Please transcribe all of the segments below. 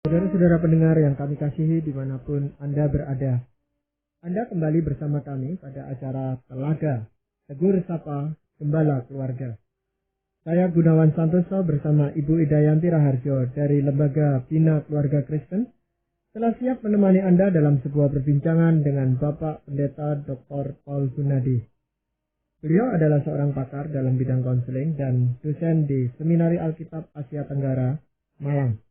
Saudara-saudara pendengar yang kami kasihi dimanapun Anda berada, Anda kembali bersama kami pada acara Telaga Tegur Sapa Gembala Keluarga. Saya Gunawan Santoso bersama Ibu Idayanti Raharjo dari Lembaga Bina Keluarga Kristen telah siap menemani Anda dalam sebuah perbincangan dengan Bapak Pendeta Dr. Paul Gunadi. Beliau adalah seorang pakar dalam bidang konseling dan dosen di Seminari Alkitab Asia Tenggara, Malang.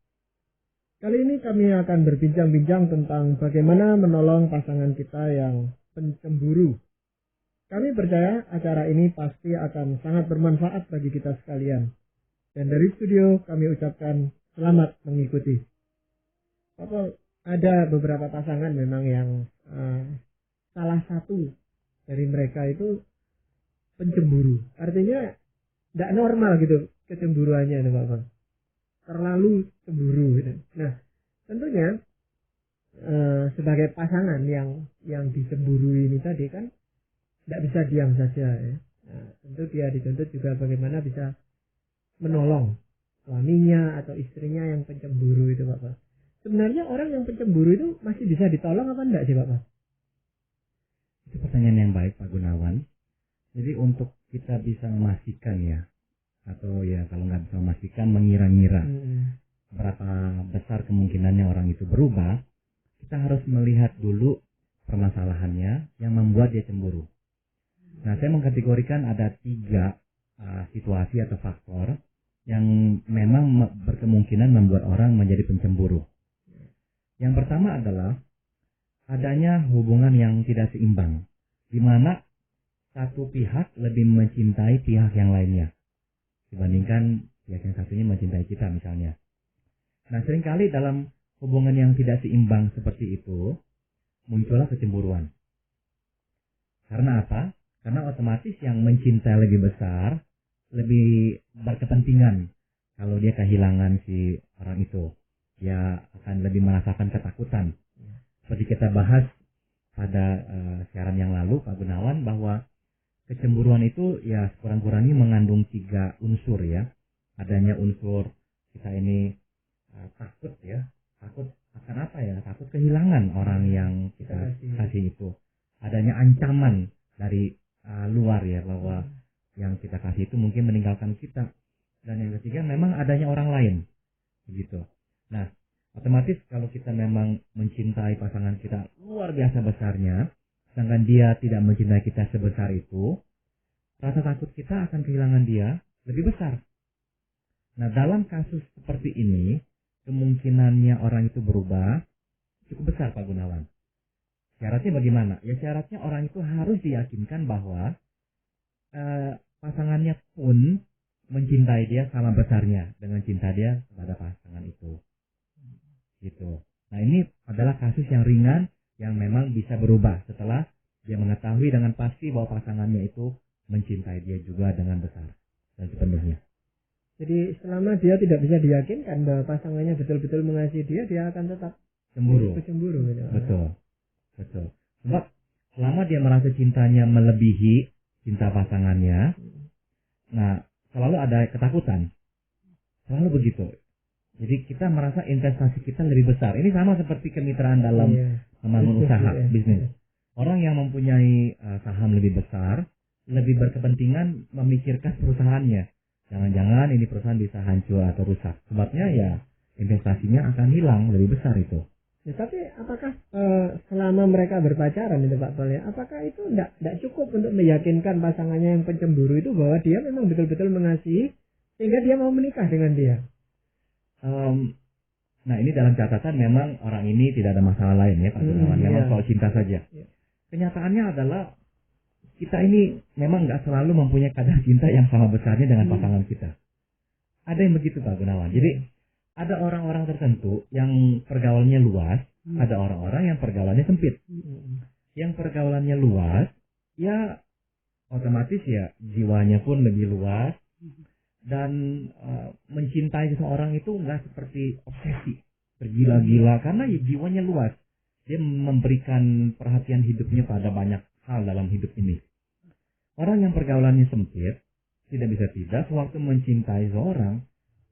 Kali ini kami akan berbincang-bincang tentang bagaimana menolong pasangan kita yang pencemburu. Kami percaya acara ini pasti akan sangat bermanfaat bagi kita sekalian. Dan dari studio kami ucapkan selamat mengikuti. Bapak, ada beberapa pasangan memang yang salah satu dari mereka itu pencemburu. Artinya tidak normal gitu kecemburuannya, Bapak. Terlalu cemburu gitu. Nah, tentunya sebagai pasangan yang dicemburui ini tadi kan tidak bisa diam saja ya. Nah, tentu dia dituntut juga bagaimana bisa menolong suaminya atau istrinya yang pencemburu itu, Bapak. Sebenarnya orang yang pencemburu itu masih bisa ditolong apa enggak sih, Bapak? Itu pertanyaan yang baik, Pak Gunawan. Jadi untuk kita bisa memastikan ya, atau ya kalau nggak bisa memastikan, mengira-ngira berapa besar kemungkinannya orang itu berubah, kita harus melihat dulu permasalahannya yang membuat dia cemburu. Nah, saya mengkategorikan ada 3 situasi atau faktor yang memang berkemungkinan membuat orang menjadi pencemburu. Yang pertama adalah adanya hubungan yang tidak seimbang, di mana satu pihak lebih mencintai pihak yang lainnya dibandingkan pihak yang satunya mencintai kita misalnya. Nah, seringkali dalam hubungan yang tidak seimbang seperti itu muncullah kecemburuan. Karena apa? Karena otomatis yang mencintai lebih besar, lebih berkepentingan kalau dia kehilangan si orang itu. Dia akan lebih merasakan ketakutan. Seperti kita bahas pada siaran yang lalu, Pak Gunawan, bahwa kecemburuan itu ya kurang-kurangnya mengandung 3 unsur ya. Adanya unsur kita ini takut ya. Takut akan apa ya? Takut kehilangan orang yang kita kasih itu. Adanya ancaman dari luar ya, bahwa yang kita kasih itu mungkin meninggalkan kita. Dan yang ketiga memang adanya orang lain. Begitu. Nah, otomatis kalau kita memang mencintai pasangan kita luar biasa besarnya, sedangkan dia tidak mencintai kita sebesar itu, rasa takut kita akan kehilangan dia lebih besar. Nah, dalam kasus seperti ini, kemungkinannya orang itu berubah cukup besar, Pak Gunawan. Syaratnya bagaimana? Ya, syaratnya orang itu harus diyakinkan bahwa pasangannya pun mencintai dia sama besarnya dengan cinta dia kepada pasangan itu. Gitu. Nah, ini adalah kasus yang ringan yang memang bisa berubah setelah dia mengetahui dengan pasti bahwa pasangannya itu mencintai dia juga dengan besar dan sepenuhnya. Jadi selama dia tidak bisa diyakinkan bahwa pasangannya betul-betul mengasihi dia, dia akan tetap cemburu. Gitu. Betul. Sebab selama dia merasa cintanya melebihi cinta pasangannya, nah selalu ada ketakutan. Selalu begitu. Jadi kita merasa investasi kita lebih besar. Ini sama seperti kemitraan dalam membangun usaha, bisnis. Orang yang mempunyai saham lebih besar, lebih berkepentingan memikirkan perusahaannya. Jangan-jangan ini perusahaan bisa hancur atau rusak. Sebabnya ya investasinya akan hilang, lebih besar itu. Ya, tapi apakah selama mereka berpacaran itu, Pak Pol, ya, apakah itu tidak cukup untuk meyakinkan pasangannya yang pencemburu itu bahwa dia memang betul-betul mengasihi sehingga dia mau menikah dengan dia? Nah, ini dalam catatan memang orang ini tidak ada masalah lain ya, Pak Gunawan. Memang soal cinta saja. Kenyataannya adalah kita ini memang nggak selalu mempunyai kadar cinta yang sama besarnya dengan pasangan kita. Ada yang begitu, Pak Gunawan. Jadi ada orang-orang tertentu yang pergaulannya luas, ada orang-orang yang pergaulannya sempit. Yang pergaulannya luas, ya otomatis ya jiwanya pun lebih luas. Dan mencintai seseorang itu nggak seperti obsesi, bergila-gila, karena ya jiwanya luas. Dia memberikan perhatian hidupnya pada banyak hal dalam hidup ini. Orang yang pergaulannya sempit, tidak bisa tidak, sewaktu mencintai seorang,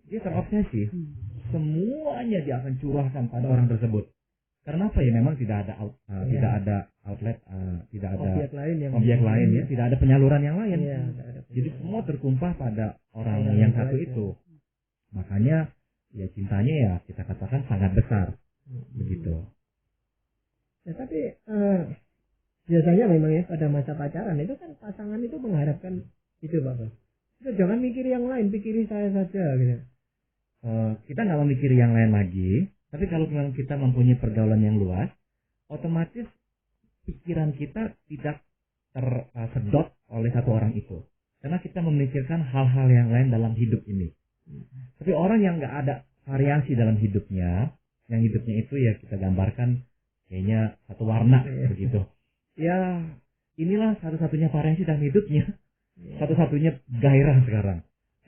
dia terobsesi. semuanya dia akan curahkan pada orang tersebut. Karena apa ya? Memang tidak ada tidak ada outlet, tidak ada objek lain ya, tidak ada penyaluran yang lain. Jadi semua tertumpah pada orang yang satu itu. Makanya ya cintanya ya kita katakan sangat besar, begitu. Ya, tapi biasanya memang ya pada masa pacaran itu kan pasangan itu mengharapkan itu Bapak. Kita jangan mikir yang lain, pikiri saya saja gitu. Kita nggak memikir yang lain lagi, tapi kalau memang kita mempunyai pergaulan yang luas, otomatis pikiran kita tidak tersedot oleh satu orang itu, karena kita memikirkan hal-hal yang lain dalam hidup ini. Tapi orang yang nggak ada variasi dalam hidupnya, yang hidupnya itu ya kita gambarkan kayaknya satu warna begitu. Ya inilah satu-satunya variasi dalam hidupnya, satu-satunya gairah sekarang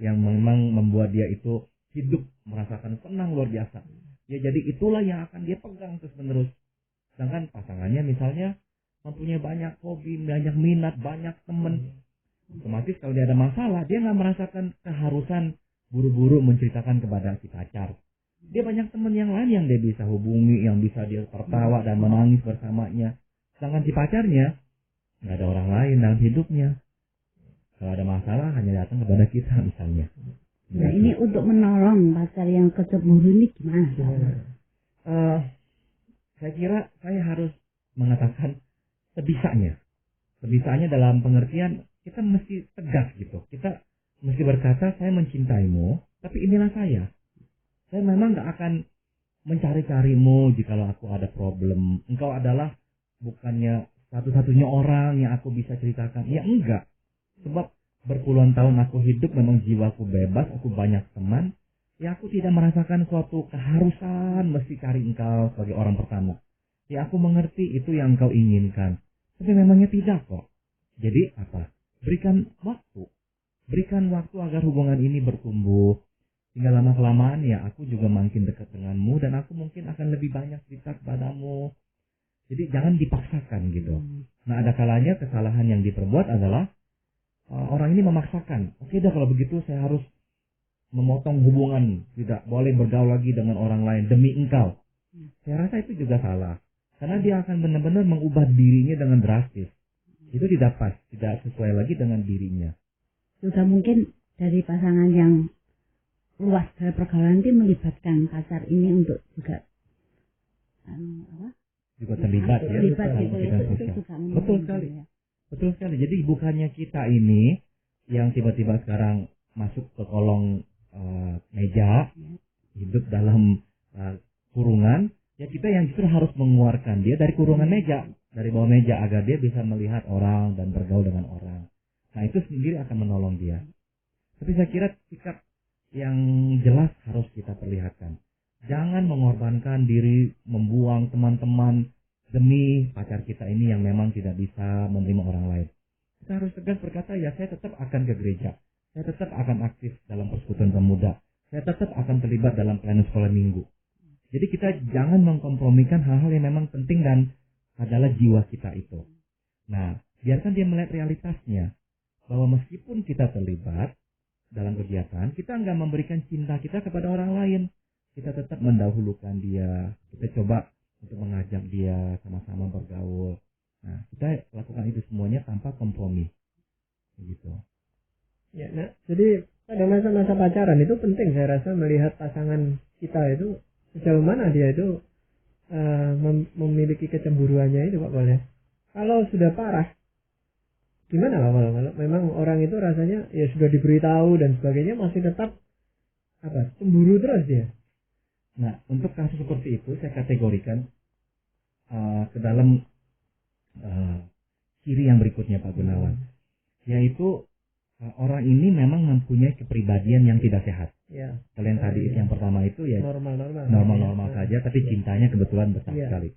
yang memang membuat dia itu hidup merasakan senang luar biasa. Ya jadi itulah yang akan dia pegang terus menerus. Sedangkan pasangannya misalnya mempunyai banyak hobi, banyak minat, banyak teman. Otomatis kalau dia ada masalah, dia nggak merasakan keharusan buru-buru menceritakan kepada si pacar. Dia banyak teman yang lain yang dia bisa hubungi, yang bisa dia tertawa dan menangis bersamanya. Sedangkan si pacarnya nggak ada orang lain dalam hidupnya. Kalau ada masalah hanya datang kepada kita misalnya. Nah ini untuk menolong pacar yang kecemburu ini gimana? Saya kira saya harus mengatakan sebisanya. Sebisanya dalam pengertian kita mesti tegas gitu. Kita mesti berkata saya mencintaimu, tapi inilah saya. Saya memang gak akan mencari-carimu jikalau aku ada problem. Engkau adalah bukannya satu-satunya orang yang aku bisa ceritakan. Ya enggak. Sebab berpuluhan tahun aku hidup, memang jiwaku bebas, aku banyak teman. Ya aku tidak merasakan suatu keharusan mesti cari engkau sebagai orang pertama. Ya aku mengerti itu yang engkau inginkan. Tapi memangnya tidak kok. Jadi apa? Berikan waktu. Berikan waktu agar hubungan ini bertumbuh. Hingga lama-kelamaan ya aku juga makin dekat denganmu. Dan aku mungkin akan lebih banyak cerita kepadamu. Jadi jangan dipaksakan gitu. Nah ada kalanya kesalahan yang diperbuat adalah orang ini memaksakan. Oke dah kalau begitu saya harus memotong hubungan. Tidak boleh bergaul lagi dengan orang lain demi engkau. Saya rasa itu juga salah. Karena dia akan benar-benar mengubah dirinya dengan drastis. Itu tidak pas. Tidak sesuai lagi dengan dirinya. Juga mungkin dari pasangan yang luas dari pergaulan itu melibatkan pacar ini untuk juga juga terlibat ya. Betul sekali. Ya. Betul sekali. Jadi bukannya kita ini yang tiba-tiba sekarang masuk ke kolong meja, hidup dalam kurungan, ya kita yang justru harus mengeluarkan dia dari kurungan meja, dari bawah meja agar dia bisa melihat orang dan bergaul dengan orang. Nah itu sendiri akan menolong dia. Tapi saya kira sikap yang jelas harus kita perlihatkan. Jangan mengorbankan diri, membuang teman-teman demi pacar kita ini yang memang tidak bisa menerima orang lain. Kita harus tegas berkata, ya saya tetap akan ke gereja. Saya tetap akan aktif dalam persekutuan pemuda. Saya tetap akan terlibat dalam pelayanan sekolah minggu. Jadi kita jangan mengkompromikan hal-hal yang memang penting dan adalah jiwa kita itu. Nah, biarkan dia melihat realitasnya. Bahwa meskipun kita terlibat dalam kegiatan, kita enggak memberikan cinta kita kepada orang lain. Kita tetap mendahulukan dia. Kita coba untuk mengajak dia sama-sama bergaul. Nah, kita lakukan itu semuanya tanpa kompromi. Begitu. Ya, nah, jadi pada masa-masa pacaran itu penting saya rasa melihat pasangan kita itu sejauh mana dia itu memiliki kecemburuannya itu Pak boleh. Kalau sudah parah, gimana Pak kalau memang orang itu rasanya ya sudah diberitahu dan sebagainya masih tetap cemburu terus dia. Nah, untuk kasus seperti itu saya kategorikan ke dalam ciri yang berikutnya Pak Gunawan, yaitu orang ini memang mempunyai kepribadian yang tidak sehat. Ya. Kalian tadi yang pertama itu ya normal-normal saja, tapi cintanya kebetulan besar sekali.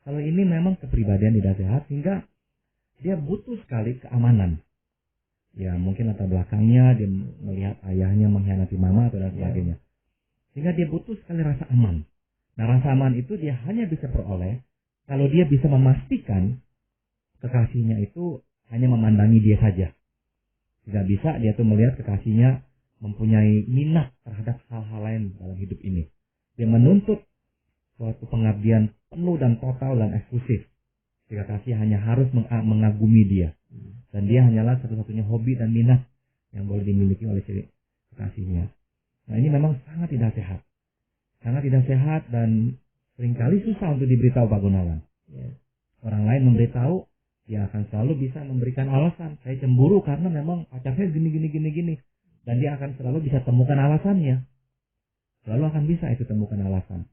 Kalau ini memang kepribadian tidak sehat sehingga dia butuh sekali keamanan. Ya mungkin latar belakangnya dia melihat ayahnya mengkhianati mama atau dan sebagainya. Sehingga dia butuh sekali rasa aman. Nah rasa aman itu dia hanya bisa peroleh kalau dia bisa memastikan kekasihnya itu hanya memandangi dia saja. Tidak bisa dia tuh melihat kekasihnya mempunyai minat terhadap hal-hal lain dalam hidup ini. Dia menuntut suatu pengabdian penuh dan total dan eksklusif. Si kekasih hanya harus mengagumi dia. Dan dia hanyalah satu-satunya hobi dan minat yang boleh dimiliki oleh si kekasihnya. Nah, ini memang sangat tidak sehat. Sangat tidak sehat dan seringkali susah untuk diberitahu Pak Gunawan. Orang lain memberitahu, dia akan selalu bisa memberikan alasan. Saya cemburu karena memang pacar saya gini. Dan dia akan selalu bisa temukan alasannya. Selalu akan bisa itu temukan alasan.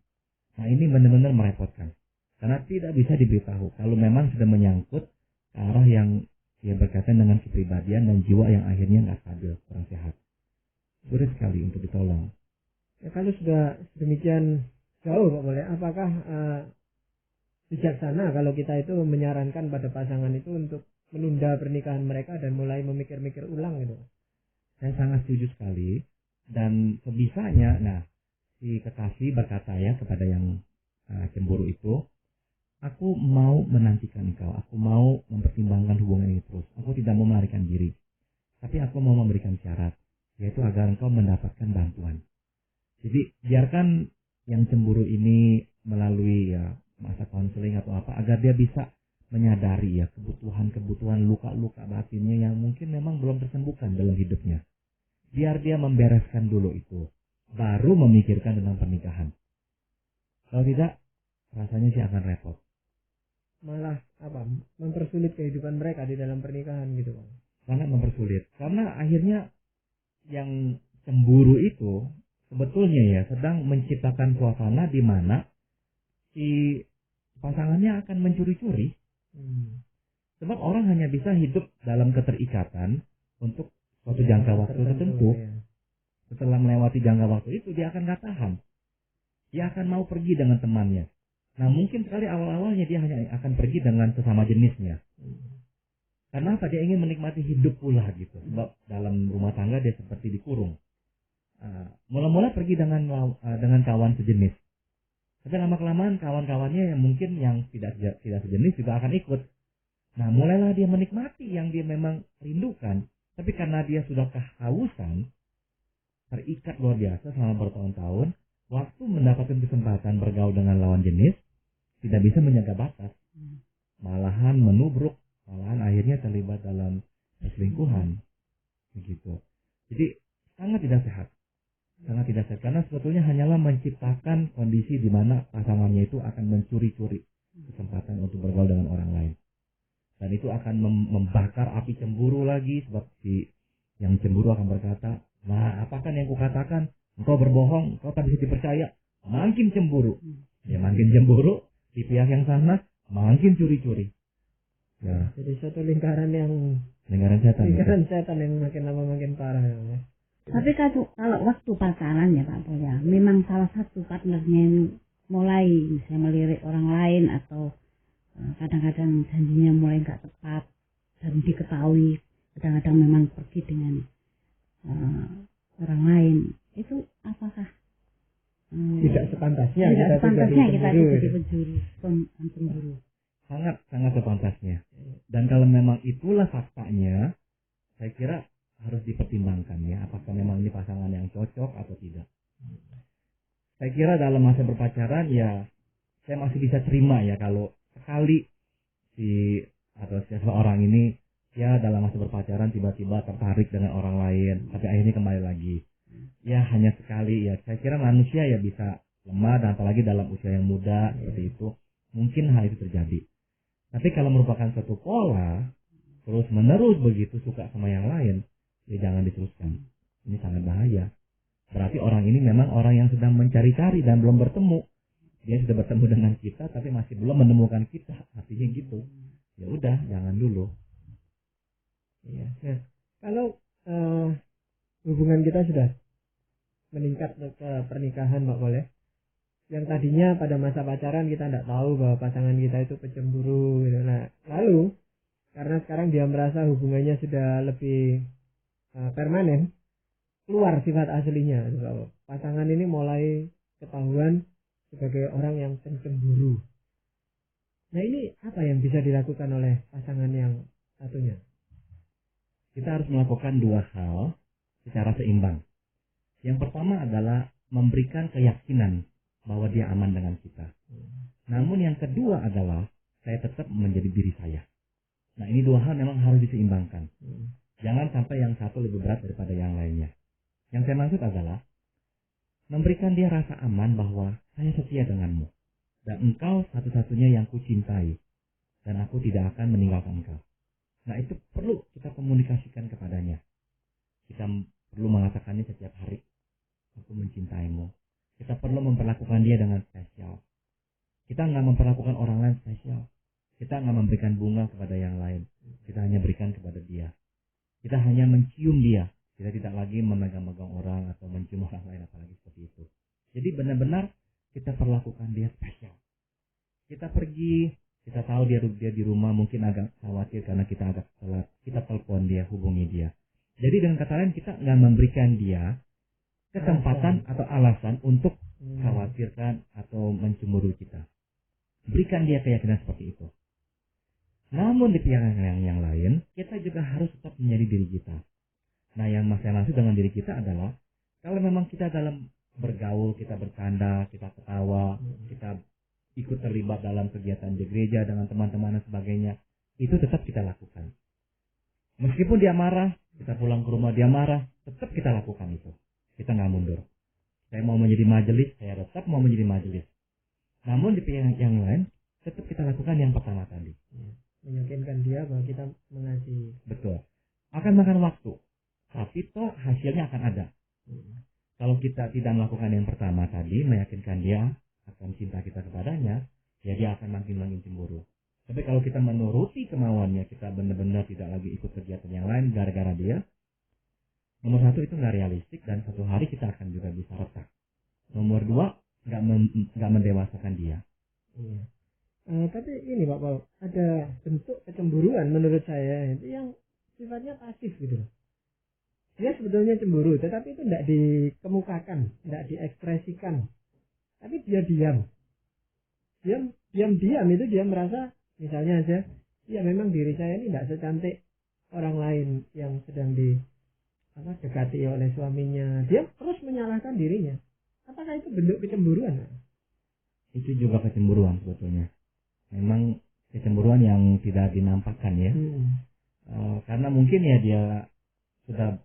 Nah, ini benar-benar merepotkan. Karena tidak bisa diberitahu. Kalau memang sudah menyangkut ke arah yang berkaitan dengan kepribadian dan jiwa yang akhirnya nggak stabil, kurang sehat. Sulit sekali untuk ditolong. Ya, kalau sudah demikian jauh Pak Boleh, apakah bijaksana kalau kita itu menyarankan pada pasangan itu untuk menunda pernikahan mereka dan mulai memikir-mikir ulang gitu? Saya sangat setuju sekali. Dan sebisanya, si kekasih berkata ya kepada yang cemburu itu, aku mau menantikan engkau, aku mau mempertimbangkan hubungan ini terus, aku tidak mau melarikan diri, tapi aku mau memberikan syarat, yaitu agar engkau mendapatkan bantuan. Jadi biarkan yang cemburu ini melalui masa konseling atau apa, agar dia bisa menyadari kebutuhan luka-luka batinnya yang mungkin memang belum tersembuhkan dalam hidupnya. Biar dia membereskan dulu itu, baru memikirkan tentang pernikahan. Kalau tidak, rasanya sih akan repot. Malah mempersulit kehidupan mereka di dalam pernikahan gitu Bang. Sangat mempersulit. Karena akhirnya yang cemburu itu sebetulnya sedang menciptakan suasana di mana si pasangannya akan mencuri-curi. Sebab orang hanya bisa hidup dalam keterikatan untuk suatu jangka waktu tertentu. Setelah melewati jangka waktu itu, dia akan gak tahan. Dia akan mau pergi dengan temannya. Nah, mungkin sekali awal-awalnya dia hanya akan pergi dengan sesama jenisnya. Karena apa? Dia ingin menikmati hidup pula gitu. Sebab dalam rumah tangga dia seperti dikurung. Mula-mula pergi dengan kawan sejenis. Tapi lama-kelamaan kawan-kawannya yang mungkin yang tidak sejenis juga akan ikut. Nah, mulailah dia menikmati yang dia memang rindukan. Tapi karena dia sudah kehausan, terikat luar biasa selama bertahun-tahun, waktu mendapatkan kesempatan bergaul dengan lawan jenis, tidak bisa menjaga batas. Malahan menubruk, malahan akhirnya terlibat dalam perselingkuhan. Begitu. Jadi sangat tidak sehat. Sangat tidak sehat. Karena sebetulnya hanyalah menciptakan kondisi di mana pasangannya itu akan mencuri-curi kesempatan untuk bergaul dengan orang lain. Dan itu akan membakar api cemburu lagi, sebab si yang cemburu akan berkata, nah apakah yang kukatakan, engkau berbohong, engkau tak bisa dipercaya, makin cemburu. Ya makin cemburu, di pihak yang sana makin curi-curi. Ya. Jadi suatu lingkaran setan yang makin lama makin parah ya. Tapi kalau waktu pacaran ya Pak Boy, memang salah satu partnernya yang mulai misalnya melirik orang lain atau kadang-kadang janjinya mulai nggak tepat dan diketahui, kadang-kadang memang pergi dengan orang lain, itu apakah tidak sepantasnya kita jadi pencemburu? Sangat sepantasnya. Dan kalau memang itulah faktanya, saya kira harus dipertimbangkan ya, apakah memang ini pasangan yang cocok atau tidak. Saya kira dalam masa berpacaran ya, saya masih bisa terima ya kalau sekali seseorang ini ya dalam masa berpacaran tiba-tiba tertarik dengan orang lain, tapi akhirnya kembali lagi. Ya hanya sekali ya, saya kira manusia ya bisa lemah, dan apalagi dalam usia yang muda seperti itu, mungkin hal itu terjadi. Tapi kalau merupakan suatu pola, terus menerus begitu suka sama yang lain, ya jangan diteruskan. Ini sangat bahaya. Berarti orang ini memang orang yang sedang mencari-cari dan belum bertemu. Dia sudah bertemu dengan kita tapi masih belum menemukan kita. Artinya gitu. Ya udah, jangan dulu. Iya. Nah, kalau hubungan kita sudah meningkat ke pernikahan Pak Boleh, yang tadinya pada masa pacaran kita tidak tahu bahwa pasangan kita itu pencemburu gitu. Nah, lalu karena sekarang dia merasa hubungannya sudah lebih permanen, keluar sifat aslinya. Kalau pasangan ini mulai ketahuan sebagai orang yang pencemburu. Nah, ini apa yang bisa dilakukan oleh pasangan yang satunya? Kita harus melakukan dua hal secara seimbang. Yang pertama adalah memberikan keyakinan bahwa dia aman dengan kita. Namun yang kedua adalah saya tetap menjadi diri saya. Nah, ini dua hal memang harus diseimbangkan. Jangan sampai yang satu lebih berat daripada yang lainnya. Yang saya maksud adalah memberikan dia rasa aman bahwa saya setia denganmu. Dan engkau satu-satunya yang kucintai. Dan aku tidak akan meninggalkan engkau. Nah, itu perlu kita komunikasikan kepadanya. Kita perlu mengatakannya setiap hari. Aku mencintaimu. Kita perlu memperlakukan dia dengan spesial. Kita nggak memperlakukan orang lain spesial. Kita nggak memberikan bunga kepada yang lain. Kita hanya berikan kepada dia. Kita hanya mencium dia. Kita tidak lagi memegang-megang orang atau mencium orang lain, apalagi seperti itu. Jadi benar-benar kita perlakukan dia spesial. Kita pergi, kita tahu dia di rumah, mungkin agak khawatir karena kita agak telat. Kita telepon dia, hubungi dia. Jadi dengan kata lain kita nggak memberikan dia kesempatan atau alasan untuk khawatirkan atau mencemburu kita. Berikan dia keyakinan seperti itu. Namun di pihak yang lain, kita juga harus tetap menjadi diri kita. Nah, yang saya maksud dengan diri kita adalah kalau memang kita dalam bergaul, kita bercanda, kita ketawa, kita ikut terlibat dalam kegiatan di gereja dengan teman-teman dan sebagainya, itu tetap kita lakukan. Meskipun dia marah, kita pulang ke rumah dia marah, tetap kita lakukan itu. Kita nggak mundur. Saya mau menjadi majelis, saya tetap mau menjadi majelis. Namun di pihak yang lain, tetap kita lakukan yang pertama tadi. Meyakinkan dia bahwa kita mengasihi. Betul. Akan makan waktu, tapi toh hasilnya akan ada. Kalau kita tidak melakukan yang pertama tadi, meyakinkan dia akan cinta kita kepadanya, ya dia akan makin cemburu. Tapi kalau kita menuruti kemauannya, kita benar-benar tidak lagi ikut kegiatan yang lain gara-gara dia, nomor satu itu nggak realistik dan satu hari kita akan juga bisa retak. Nomor dua, nggak mendewasakan dia. Iya. Tapi ini Pak Paul, ada bentuk kecemburuan menurut saya itu yang sifatnya pasif gitu. Dia sebetulnya cemburu, tetapi itu tidak dikemukakan, tidak diekspresikan. Tapi dia diam itu dia merasa, misalnya aja, ya memang diri saya ini tidak secantik orang lain yang sedang dekati oleh suaminya. Dia terus menyalahkan dirinya. Apakah itu bentuk kecemburuan? Itu juga kecemburuan sebetulnya. Memang kecemburuan yang tidak dinampakkan ya. Karena mungkin ya dia sudah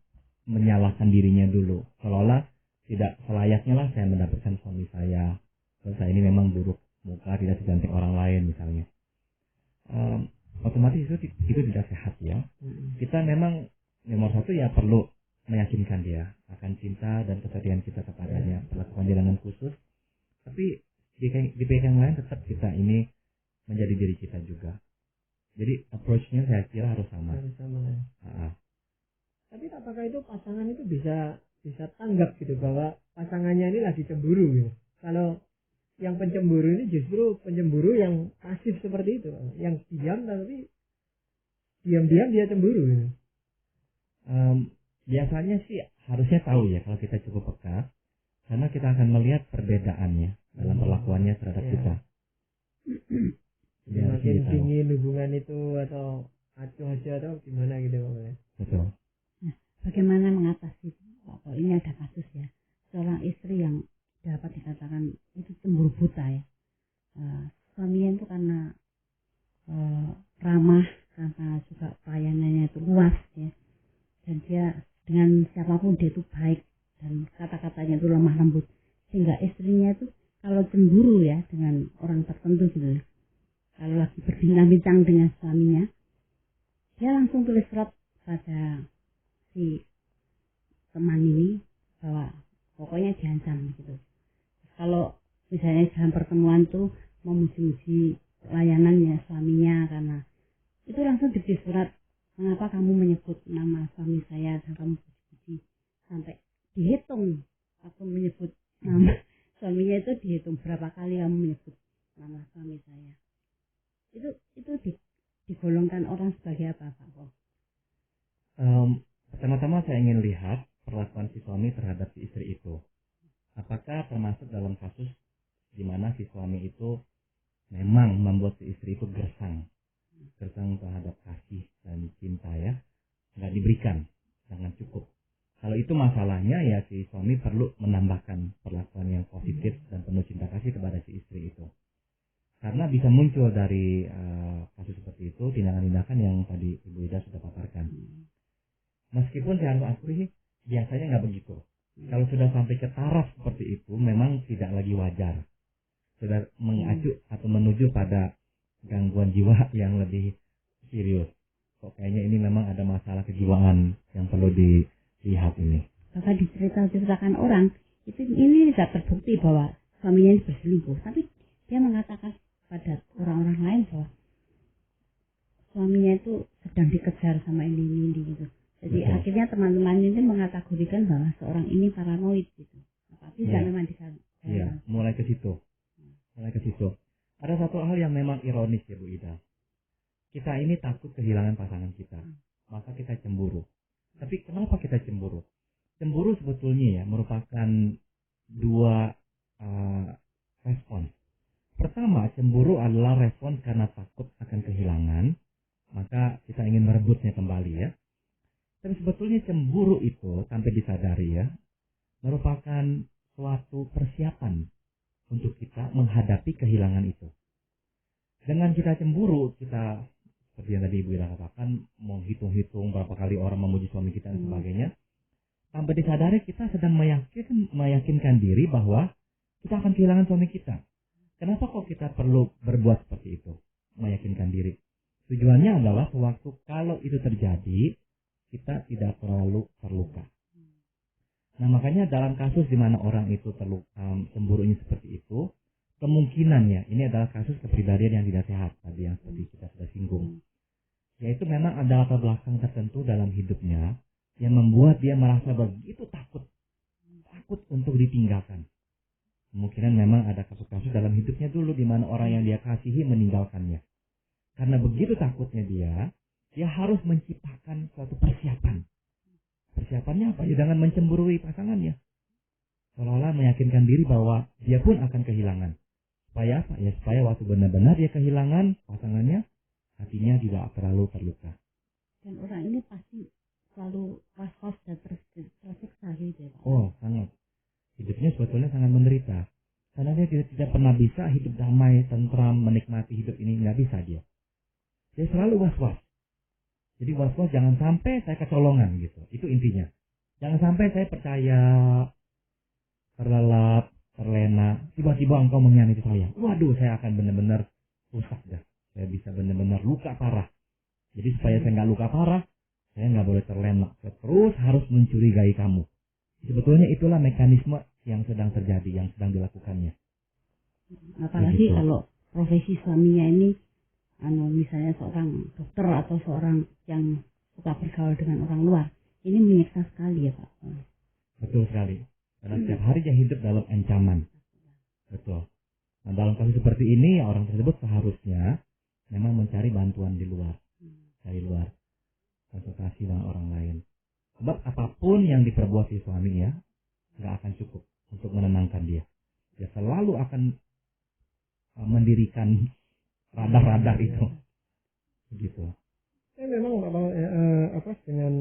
menyalahkan dirinya dulu. Seolah-olah tidak selayaknya lah saya mendapatkan suami saya. Kalau saya ini memang buruk muka, tidak secantik orang lain misalnya. Otomatis itu tidak sehat ya. Kita memang nomor satu ya perlu meyakinkan dia akan cinta dan kesetiaan kita kepadanya. Perlakukan dia dengan khusus. Tapi di pihak yang lain tetap kita ini menjadi diri kita juga. Jadi approach-nya saya kira harus sama. Tapi apakah itu pasangan itu bisa tanggap gitu bahwa pasangannya ini lagi cemburu gitu. Kalau yang pencemburu ini justru pencemburu yang pasif seperti itu, yang diam tapi diam-diam dia cemburu gitu. Biasanya sih harusnya tahu ya kalau kita cukup peka, karena kita akan melihat perbedaannya dalam perlakuannya terhadap kita. Makin dingin hubungan itu atau acuh aja atau gimana gitu Pak. Betul. Nah, bagaimana mengatasi Pak? Ini ada kasus ya, seorang istri yang dapat dikatakan itu cemburu buta ya. Suaminya itu karena ramah, karena juga pelayanannya itu luas ya, dan dia dengan siapapun dia itu baik dan kata-katanya itu lemah lembut, sehingga istrinya itu kalau cemburu ya dengan orang tertentu gitu, kalau lagi berbincang-bincang dengan suaminya, dia langsung tulis surat pada si teman ini bahwa pokoknya diancam gitu. Kalau misalnya dalam pertemuan tuh memuji-muji layanannya suaminya, karena itu langsung ditulis surat, mengapa kamu menyebut nama suami saya dan kamu puji-puji, sampai dihitung aku menyebut nama suaminya itu, dihitung berapa kali kamu menyebut nama suami saya. Itu digolongkan orang sebagai apa Pak? Pertama-tama saya ingin lihat perlakuan si suami terhadap si istri itu. Apakah termasuk dalam kasus di mana si suami itu memang membuat si istri itu gersang terhadap kasih dan cinta ya, nggak diberikan dengan cukup. Kalau itu masalahnya ya si suami perlu menambahkan perlakuan yang positif dan penuh cinta kasih kepada si istri itu. Karena bisa muncul dari kasus seperti itu tindakan-tindakan yang tadi Ibu Ida sudah paparkan. Meskipun saya harus akui biasanya nggak begitu. Kalau sudah sampai ke taraf seperti itu memang tidak lagi wajar. Sudah mengacu atau menuju pada gangguan jiwa yang lebih serius. Kok kayaknya ini memang ada masalah kejiwaan yang perlu dilihat ini. Bahkan diceritakan orang, ini tidak terbukti bahwa suaminya ini berselingkuh. Tapi dia mengatakan pada orang-orang lain bahwa suaminya itu sedang dikejar sama ini gitu. Jadi akhirnya teman-teman ini mengkategorikan bahwa seorang ini paranoid gitu. Tapi memang di sana. Iya, mulai ke situ. Ada satu hal yang memang ironis ya Bu Ida. Kita ini takut kehilangan pasangan kita, maka kita cemburu. Tapi kenapa kita cemburu? Cemburu sebetulnya ya merupakan dua respon. Pertama, cemburu adalah respon karena takut akan kehilangan, maka kita ingin merebutnya kembali ya. Tapi sebetulnya cemburu itu sampai disadari ya, merupakan suatu persiapan untuk kita menghadapi kehilangan itu. Dengan kita cemburu, kita seperti yang tadi Ibu Ira katakan, mau hitung-hitung berapa kali orang memuji suami kita dan sebagainya. Tanpa disadari kita sedang meyakinkan diri bahwa kita akan kehilangan suami kita. Kenapa kok kita perlu berbuat seperti itu? Meyakinkan diri. Tujuannya adalah sewaktu kalau itu terjadi, kita tidak terlalu terluka. Nah makanya dalam kasus di mana orang itu cemburunya seperti itu, kemungkinannya ini adalah kasus kepribadian yang tidak sehat tadi yang seperti kita sudah singgung. Yaitu memang ada latar belakang tertentu dalam hidupnya yang membuat dia merasa begitu takut untuk ditinggalkan. Kemungkinan memang ada kasus-kasus dalam hidupnya dulu di mana orang yang dia kasihi meninggalkannya. Karena begitu takutnya dia harus menciptakan suatu persiapan. Persiapannya apa? Ya dengan mencemburui pasangannya. Seolah-olah meyakinkan diri bahwa dia pun akan kehilangan. Supaya apa? Ya supaya waktu benar-benar dia kehilangan pasangannya, hatinya tidak terlalu terluka. Dan orang ini pasti selalu was-was dan tersiksa gitu ya Pak. Oh, sangat. Hidupnya sebetulnya sangat menderita. Karena dia tidak pernah bisa hidup damai, tentram, menikmati hidup ini. Nggak bisa dia. Dia selalu was-was. Jadi was-was jangan sampai saya kecolongan gitu. Itu intinya. Jangan sampai saya percaya, terlelap, terlena. Tiba-tiba engkau mengkhianati saya. Waduh, saya akan benar-benar rusak dah. Saya bisa benar-benar luka parah. Jadi supaya saya nggak luka parah, saya nggak boleh terlena. Saya terus harus mencurigai kamu. Sebetulnya itulah mekanisme yang sedang terjadi, yang sedang dilakukannya. Apalagi kalau profesi suaminya ini misalnya seorang dokter atau seorang yang suka bergaul dengan orang luar, ini menyiksa sekali ya Pak. Betul sekali. Karena setiap hari dia hidup dalam ancaman. Betul. Nah dalam kasus seperti ini orang tersebut seharusnya memang mencari bantuan di luar, dari luar, konsultasi dengan orang lain. Sebab apapun yang diperbuat si suami ya, nggak akan cukup untuk menenangkan dia. Dia selalu akan mendirikan radar-radar itu, begitu. Memang dengan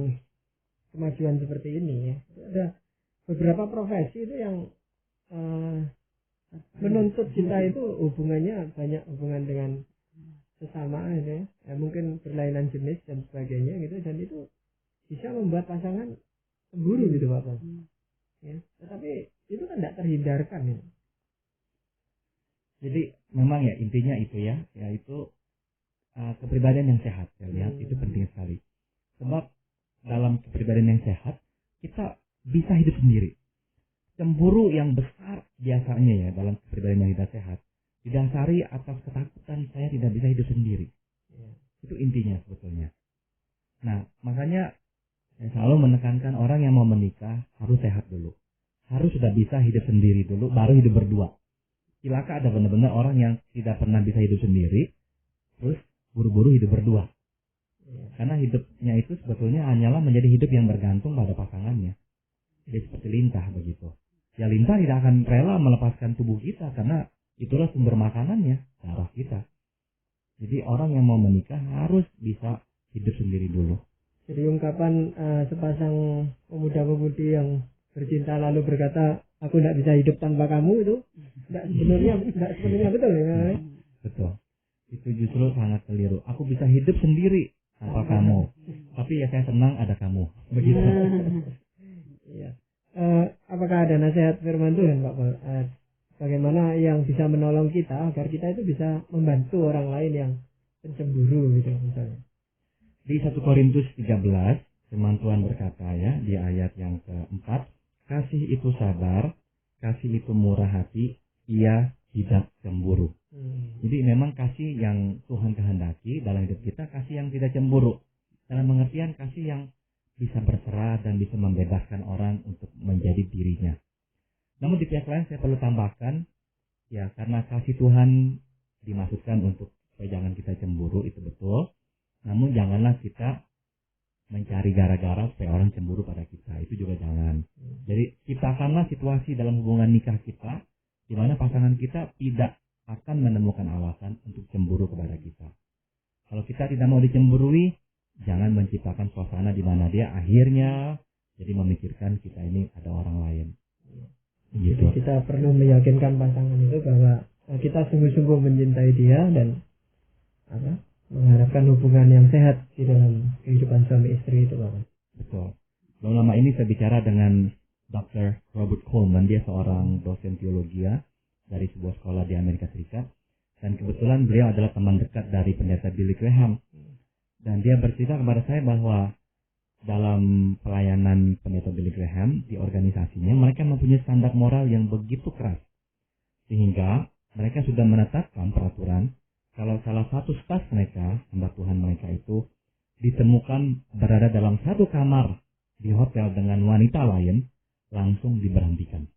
kemajuan seperti ini ya, ada beberapa profesi itu yang menuntut cinta itu hubungannya banyak hubungan dengan sesama gitu ya, mungkin berlainan jenis dan sebagainya gitu, dan itu bisa membuat pasangan cemburu gitu Pak. Ya, tetapi itu kan tidak terhindarkan ya. Jadi memang ya intinya itu ya, yaitu kepribadian yang sehat. Saya lihat itu penting sekali. Sebab dalam kepribadian yang sehat kita bisa hidup sendiri. Cemburu yang besar biasanya ya dalam kepribadian yang tidak sehat didasari atas ketakutan saya tidak bisa hidup sendiri. Itu intinya sebetulnya. Nah makanya saya selalu menekankan orang yang mau menikah harus sehat dulu. Harus sudah bisa hidup sendiri dulu, baru hidup berdua. Cilaka ada benar-benar orang yang tidak pernah bisa hidup sendiri, terus buru-buru hidup berdua. Karena hidupnya itu sebetulnya hanyalah menjadi hidup yang bergantung pada pasangannya. Jadi seperti lintah begitu. Ya lintah tidak akan rela melepaskan tubuh kita karena itulah sumber makanannya, darah kita. Jadi orang yang mau menikah harus bisa hidup sendiri dulu. Jadi ungkapan sepasang pemuda-pemudi yang bercinta lalu berkata, aku tidak bisa hidup tanpa kamu, itu tidak sepenuhnya betul ya. Betul. Itu justru sangat keliru. Aku bisa hidup sendiri tanpa kamu, tapi ya saya senang ada kamu. Begitu. Iya. Apakah ada nasihat firman Tuhan, Pak Paul? Bagaimana yang bisa menolong kita agar kita itu bisa membantu orang lain yang pencemburu gitu misalnya? Di 1 Korintus 13, firman Tuhan berkata ya, di ayat yang keempat, kasih itu sabar, kasih itu murah hati, ia tidak cemburu. Jadi memang kasih yang Tuhan kehendaki dalam hidup kita, kasih yang tidak cemburu. Dalam pengertian kasih yang bisa berserah dan bisa membebaskan orang untuk menjadi dirinya. Namun di pihak lain saya perlu tambahkan, ya karena kasih Tuhan dimaksudkan untuk supaya jangan kita cemburu, itu betul. Namun janganlah kita mencari gara-gara supaya orang cemburu pada kita, itu juga jangan. Jadi ciptakanlah situasi dalam hubungan nikah kita, di mana pasangan kita tidak akan menemukan alasan untuk cemburu kepada kita. Kalau kita tidak mau dicemburui, jangan menciptakan suasana di mana dia akhirnya jadi memikirkan kita ini ada orang lain. Gitu. Jadi kita perlu meyakinkan pasangan itu bahwa kita sungguh-sungguh mencintai dia dan mengharapkan hubungan yang sehat di dalam kehidupan suami istri itu, Pak. Betul. Belum lama ini saya bicara dengan Dr. Robert Coleman, dia seorang dosen teologi dari sebuah sekolah di Amerika Serikat, dan kebetulan beliau adalah teman dekat dari pendeta Billy Graham. Dan dia bercerita kepada saya bahwa dalam pelayanan pendeta Billy Graham di organisasinya, mereka mempunyai standar moral yang begitu keras, sehingga mereka sudah menetapkan peraturan kalau salah satu staf mereka, hamba Tuhan mereka itu ditemukan berada dalam satu kamar di hotel dengan wanita lain, langsung diberhentikan.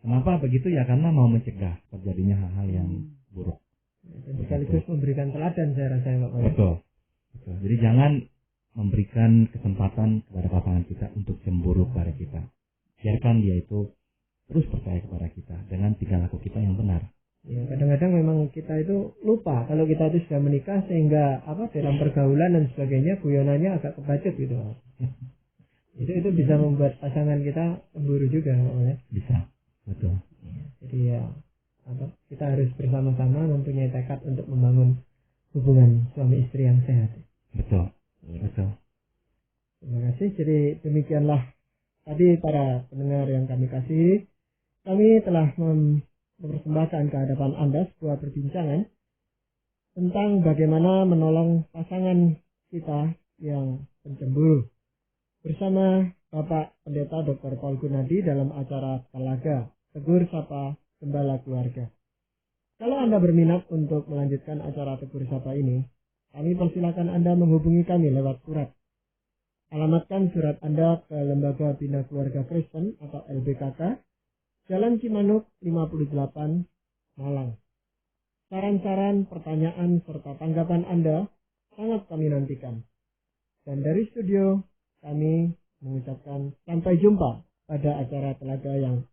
Kenapa begitu ya? Karena mau mencegah terjadinya hal-hal yang buruk. Dan sekaligus memberikan teladan, saya rasa, Pak. Betul. Jadi jangan memberikan kesempatan kepada pasangan kita untuk cemburu kepada kita. Biarkan dia itu terus percaya kepada kita dengan tingkah laku kita yang benar. Ya, kadang-kadang memang kita itu lupa kalau kita itu sudah menikah, sehingga dalam pergaulan dan sebagainya guyonannya agak kebacut gitu. itu bisa membuat pasangan kita cemburu juga, ya. Bisa, betul. Jadi ya kita harus bersama-sama mempunyai tekad untuk membangun hubungan suami istri yang sehat. Betul, betul. Terima kasih. Jadi demikianlah tadi para pendengar yang kami kasihi, kami telah mempersembahkan ke hadapan Anda sebuah perbincangan tentang bagaimana menolong pasangan kita yang pencemburu bersama Bapak Pendeta Dr. Paul Gunadi dalam acara Telaga Tegur Sapa Gembala Keluarga. Kalau Anda berminat untuk melanjutkan acara Tegur Sapa ini, kami persilakan Anda menghubungi kami lewat surat. Alamatkan surat Anda ke Lembaga Bina Keluarga Kristen atau LBKK, Jalan Cimanuk 58, Malang. Saran-saran, pertanyaan, serta tanggapan Anda sangat kami nantikan. Dan dari studio, kami mengucapkan sampai jumpa pada acara Telaga yang